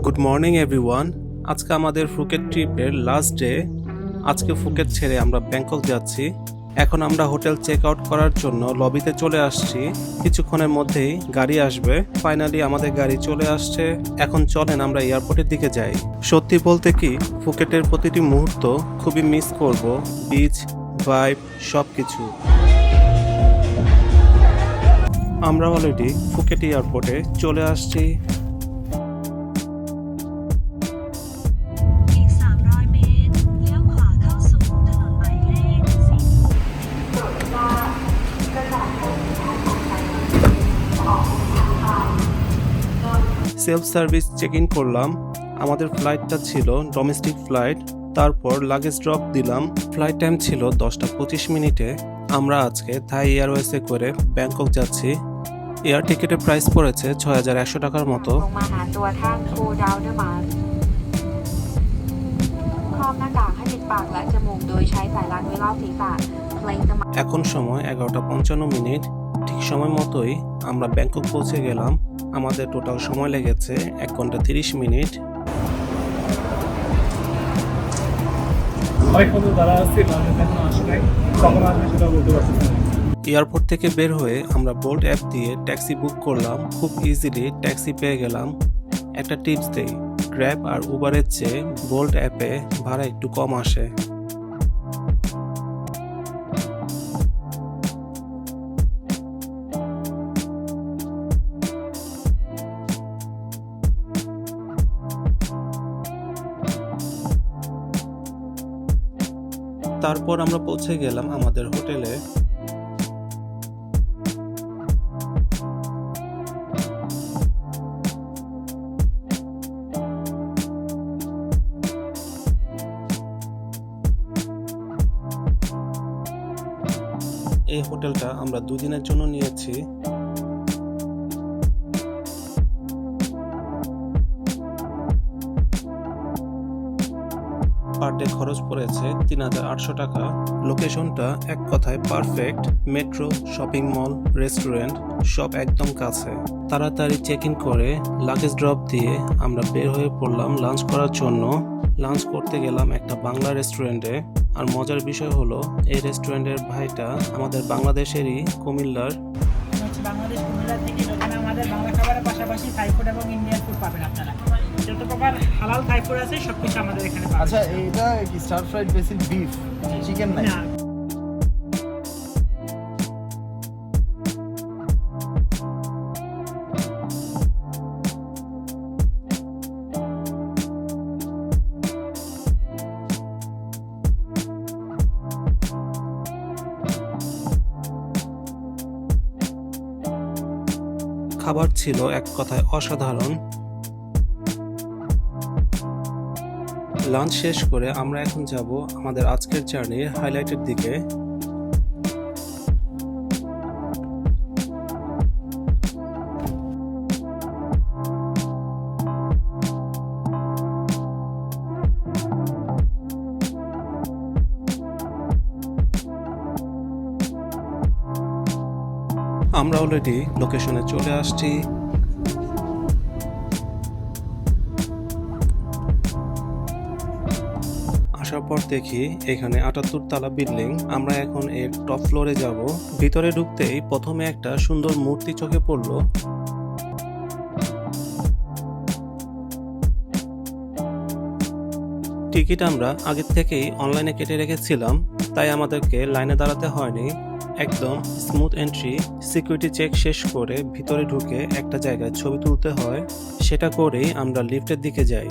Good morning everyone. আজকে আমাদের Phuket ট্রিপের লাস্ট ডে। আজকে ফুকেট ছেড়ে আমরা ব্যাংকক যাচ্ছি। এখন আমরা হোটেল চেক আউট করার জন্য লবিতে চলে আসছি। কিছুক্ষণের মধ্যেই গাড়ি আসবে। ফাইনালি আমাদের গাড়ি চলে আসছে। এখন চলেন আমরা এয়ারপোর্টের দিকে যাই। সত্যি বলতে কি, ফুকেটের প্রতিটি মুহূর্ত খুবই মিস করব। বিচ, ভাইব, সব কিছু। আমরা অলরেডি ফুকেট এয়ারপোর্টে চলে আসছি। সেলফ সার্ভিস চেক ইন করলাম। আমাদের ফ্লাইটটা ছিল ডোমেস্টিক ফ্লাইট। তারপর লাগেজ ড্রপ দিলাম। ফ্লাইট টাইম ছিল 10টা 25 মিনিটে। আমরা আজকে থাই এয়ারওয়েজে করে ব্যাংকক যাচ্ছি। এয়ার টিকেটের প্রাইস পড়েছে 6100 টাকার মতো। এখন সময় 11টা 55 ঠিক সময় মতোই আমরা ব্যাংকক পৌঁছে গেলাম। আমাদের টোটাল সময় লেগেছে 1 ঘন্টা 30 মিনিট। এয়ারপোর্ট থেকে বের হয়ে আমরা বোল্ট অ্যাপ দিয়ে ট্যাক্সি বুক করলাম। খুব ইজিলি ট্যাক্সি পেয়ে গেলাম। একটা টিপস দেই, গ্র্যাব আর উবারের চেয়ে বোল্ট অ্যাপে ভাড়া একটু কম আসে। তারপর আমরা পৌঁছে গেলাম আমাদের হোটেলে। এই হোটেলটা আমরা 2 দিনের জন্য নিয়েছি। পার ডে খরচ পড়েছে 3800 টাকা। লোকেশনটা এক কথায় perfect. Metro, shopping mall, restaurant সব একদম কাছে। তাড়াতাড়ি চেক ইন করে লাগেজ ড্রপ দিয়ে আমরা বের হয়ে পড়লাম লাঞ্চ করার জন্য। লাঞ্চ করতে গেলাম একটা বাংলা রেস্টুরেন্টে। আর মজার বিষয় হলো, এই রেস্টুরেন্টের ভাইটা আমাদের বাংলাদেশেরই, কুমিল্লার। বাংলাদেশ কুমিল্লা থেকে এখানে আমাদের বাংলা খাবারের পাশাপাশি থাই ফুড এবং ইন্ডিয়ান ফুড পাবেন আপনারা। যত প্রকার হালাল থাই ফুড আছে সবকিছু আমাদের এখানে পাবেন। আচ্ছা, এটা কি star fried basic beef, chicken নাই? না, খাবার ছিল এক কথায় অসাধারণ। লাঞ্চ শেষ করে আমরা এখন যাব আমাদের আজকের জার্নির হাইলাইটের দিকে। আমরা অলরেডি লোকেশনে চলে আসছি। আসার পর দেখি এখানে 78 তলা বিল্ডিং। আমরা এখন এর টপ ফ্লোরে যাব। ভিতরে ঢুকতেই প্রথমে একটা সুন্দর মূর্তি চোখে পড়লো। টিকিট আমরা আগের থেকেই অনলাইনে কেটে রেখেছিলাম, তাই আমাদেরকে লাইনে দাঁড়াতে হয়নি। একদম স্মুথ এন্ট্রি। সিকিউরিটি চেক শেষ করে ভিতরে ঢুকে একটা জায়গায় ছবি তুলতে হয়। সেটা করেই আমরা লিফটের দিকে যাই।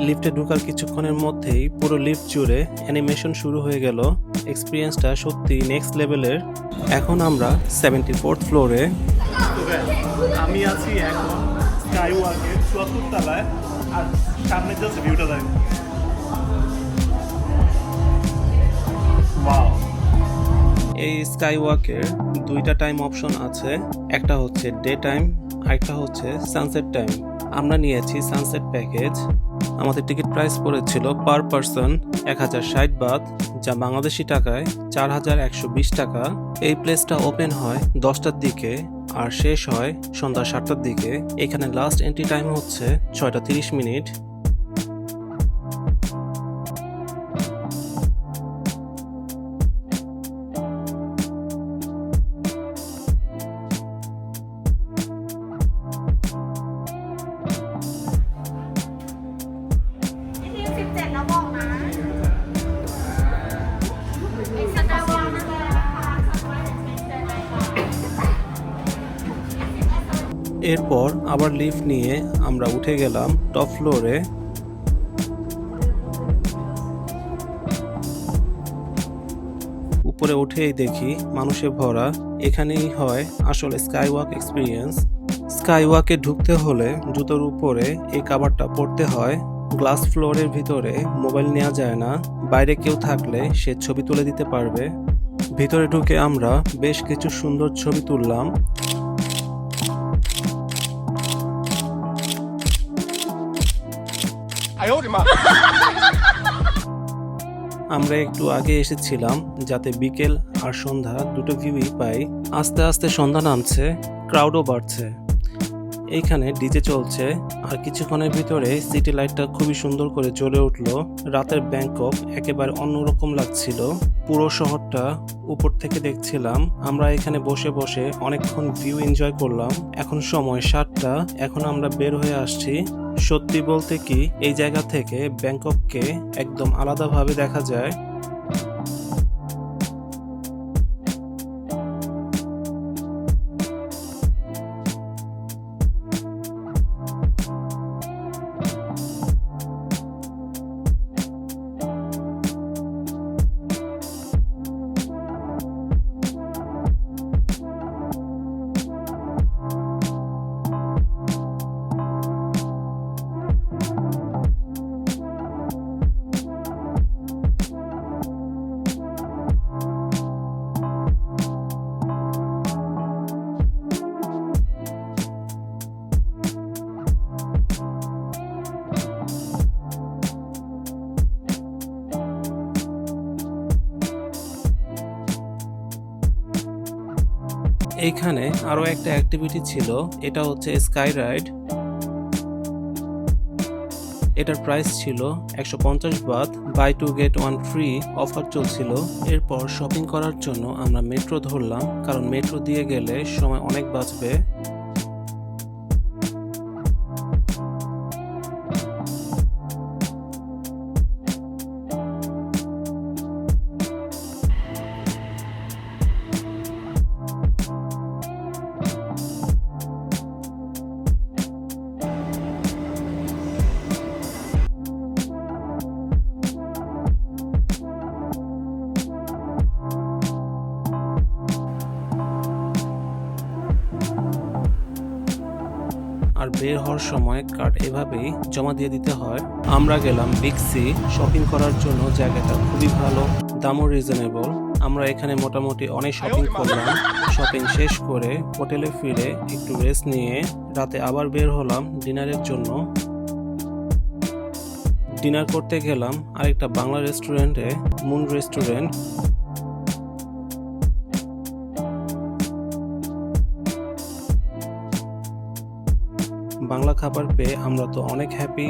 লিফটে ঢোকার কিছুক্ষণের মধ্যেই পুরো লিফট জুড়ে অ্যানিমেশন শুরু হয়ে গেল। এক্সপিরিয়েন্সটা সত্যি নেক্সট লেভেলের। এখন আমরা 74th ফ্লোরে। আমি আছি এখন স্কাই ওয়াকের 74 তলায়, আর সামনে জাস্ট ভিউটা দেখ। ওয়াও! এই স্কাই ওয়াকের 2টা টাইম অপশন আছে। একটা হচ্ছে ডে টাইম, আরেকটা হচ্ছে সানসেট টাইম। আমরা নিয়েছি সানসেট প্যাকেজ। আমাদের টিকিট প্রাইস পড়েছিল পার পারসন 1060 বাত। যা বাংলাদেশি টাকায় 4120 টাকা। এই প্লেসটা ওপেন হয় 10টার দিকে আর শেষ হয় সন্ধ্যা 7টার দিকে। এখানে লাস্ট এন্ট্রি টাইম হচ্ছে 6টা 30 মিনিট।ที่17แล้วบอกนะไอ้สกายวอล์กนั่นแหละนะคะสกายเป็นเจนไลน์ এরপর আবার লিফট নিয়ে আমরা উঠে গেলাম টপ ফ্লোরে। উপরে উঠেই দেখি মানুষে ভরা। এখানেই হয় আসলে স্কাইওয়াক এক্সপিরিয়েন্স। স্কাইওয়াকে ঢুকতে হলে জুতোর উপরে এই কাভারটা পরতে হয়। গ্লাস ফ্লোরের ভিতরে মোবাইল নেওয়া যায় না, বাইরে কেউ থাকলে সে ছবি তুলে দিতে পারবে। ভিতরে ঢুকে আমরা বেশ কিছু সুন্দর ছবি তুললাম। আমরা একটু আগে এসেছিলাম যাতে বিকেল আর সন্ধ্যা দুটো ভিউই পাই। আস্তে আস্তে সন্ধ্যা নামছে, ক্রাউডও বাড়ছে। এইখানে ডিজে চলছে আর কিছুক্ষণের ভিতরে সিটি লাইটটা খুবই সুন্দর করে জ্বলে উঠলো। রাতের ব্যাংকক একেবারে অন্যরকম লাগছিল। পুরো শহরটা উপর থেকে দেখছিলাম। আমরা এখানে বসে বসে অনেকক্ষণ ভিউ এনজয় করলাম। এখন সময় 7টা, এখন আমরা বের হয়ে আসছি। সত্যি বলতে কি এই জায়গা থেকে ব্যাংকককে একদম আলাদাভাবে দেখা যায়। এইখানে আরো একটা অ্যাক্টিভিটি ছিল, এটা হচ্ছে স্কাই রাইড। এটার প্রাইস ছিল 150 Baat, by 2 gate 1 free offer চলছিল। এরপর শপিং করার জন্য আমরা মেট্রো ধরলাম, কারণ মেট্রো দিয়ে গেলে সময় অনেক বাঁচবে। আর বের হওয়ার সময় কার্ড এভাবেই জমা দিয়ে দিতে হয়। আমরা গেলাম বিগ সি শপিং করার জন্য। জায়গাটা খুবই ভালো, দামও রিজনেবল। আমরা এখানে মোটামুটি অনেক শপিং করলাম। শপিং শেষ করে হোটেলে ফিরে একটু রেস্ট নিয়ে রাতে আবার বের হলাম ডিনারের জন্য। ডিনার করতে গেলাম আরেকটা বাংলা রেস্টুরেন্টে, মুন রেস্টুরেন্ট। বাংলা খাবার পেয়ে আমরা তো অনেক হ্যাপি।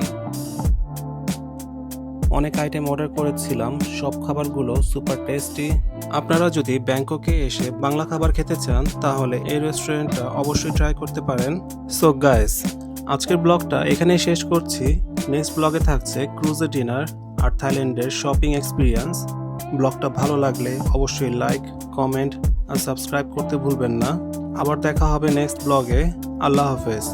অনেক আইটেম অর্ডার করেছিলাম, সব খাবারগুলো সুপার টেস্টি। আপনারা যদি ব্যাংককে এসে বাংলা খাবার খেতে চান তাহলে এই রেস্টুরেন্টটা অবশ্যই ট্রাই করতে পারেন। সো গাইস, আজকের ব্লগটা এখানেই শেষ করছি। নেক্সট ব্লগে থাকছে ক্রুজে ডিনার আর থাইল্যান্ডের শপিং এক্সপিরিয়েন্স। ব্লগটা ভালো লাগলে অবশ্যই লাইক, কমেন্ট আর সাবস্ক্রাইব করতে ভুলবেন না। আবার দেখা হবে নেক্সট ব্লগে। আল্লাহ হাফেজ।